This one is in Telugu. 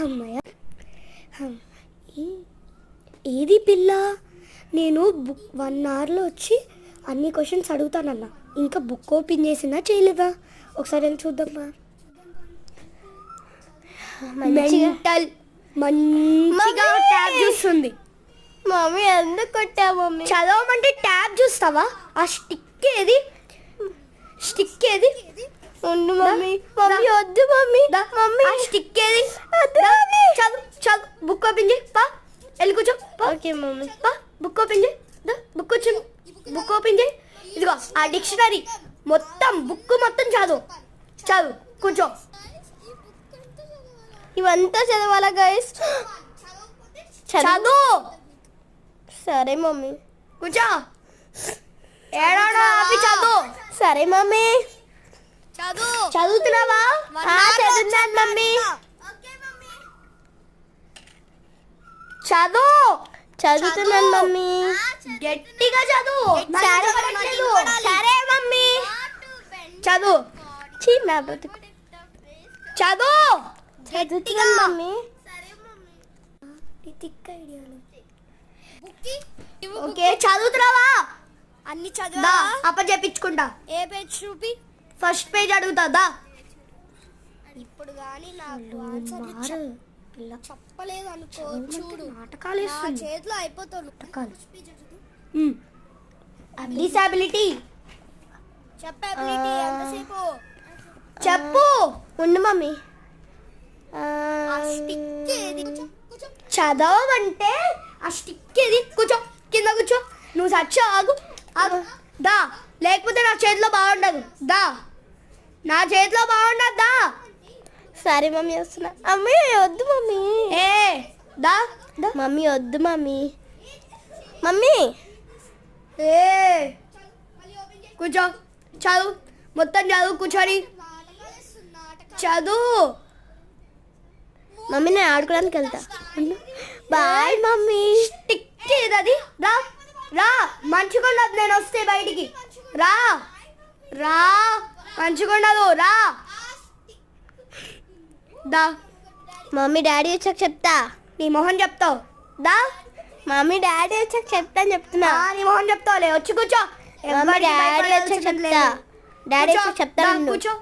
అమ్మయ్య. ఏది పిల్ల? నేను బుక్ 1 అవర్లో వచ్చి అన్ని క్వశ్చన్స్ అడుగుతానన్నా. ఇంకా బుక్ ఓపెన్ చేసిందా చేయలేదా ఒకసారి వెళ్ళి చూద్దామా. మెంటల్ మంచిగా ట్యాబ్ చూస్తుంది. మమ్మీ ఎందుకు కొట్టా మమ్మీ? చదవమంటే ట్యాబ్ చూస్తావా? ఆ స్టిక్ ఏది? స్టిక్ ఏది? ఉండు మమ్మీ. మమ్మీ వద్దు మమ్మీ. మమ్మీ ఆ స్టిక్ ఏది? చదువు చదువు. బుక్ ఓపెన్ చేయి. పా వెళ్ళి కూర్చో. Okay mummy. పా బుక్ ఓపెన్ చేయి. బుక్ వచ్చి బుక్ ఓపెన్ చేయి. ఇదిగో ఆ డిక్షనరీ మొత్తం బుక్ మొత్తం చదువు. చదువు కూర్చో. ఇవంతా చదవాలా గైస్? చదువు. సరే మమ్మీ. కూర్చో. ఏడాడో ఆపి చదువు. సరే మమ్మీ. చదువుతున్నావా? చదువుతున్నాను మమ్మీ. చదువుతున్నాను మమ్మీ. గట్టిగా చదువు. సరే మమ్మీ. చదువు. చిన్న బతుకు. చదువు. చదువుతున్నాను మమ్మీ. ఓకే చదువుతున్నావా? అన్ని దా చదువు. అప్ప చెప్పించుకుంటా. ఏ పేజ్ చూపి. ఫస్ట్ పేజ్ అడుగుతా దా. ఇప్పుడు కానీ నాకు ఆన్సర్ చెప్పలేదు అనుకో. చూడు నాటకాలు నా చేతిలో అయిపోతాను. డిసాబిలిటీ చెప్పబిలిటీ ఎంతసేపు? చెప్పు. ఉండు మమ్మీ. చదవమంటే ఆ స్టిక్ ఏది? కూర్చో కింద కూర్చో. నువ్వు సచ్చ ఆగు. దా లేకపోతే నా చేతిలో బాగుండదు. దా నా చేతిలో బాగుండదు. దా. సరే మమ్మీ వస్తున్నా. అమ్మీ వద్దు మమ్మీ. ఏ దా. మమ్మీ వద్దు మమ్మీ. మమ్మీ ఏ కూర్చో. చదువు మొత్తం చదువు. కూర్చొని చదువు. మమ్మీ నేను ఆడుకోవడానికి వెళ్తా. Bye mummy. స్టిక్ ఏదది? రా రా. మంచిగా ఉండదు నేను వస్తే బయటికి. రా రా. మంచిగా ఉండదు. రా దా. మమ్మీ డాడీ వచ్చాక చెప్తా. నీ మొహం చెప్తావు. దా. మమ్మీ డాడీ వచ్చాక చెప్తా అని చెప్తున్నా. నీ మొహం చెప్తావులే. వచ్చి కూర్చో. మమ్మీ డాడీ వచ్చాక చెప్తా. డాడీ వచ్చాక చెప్తా. కూర్చో.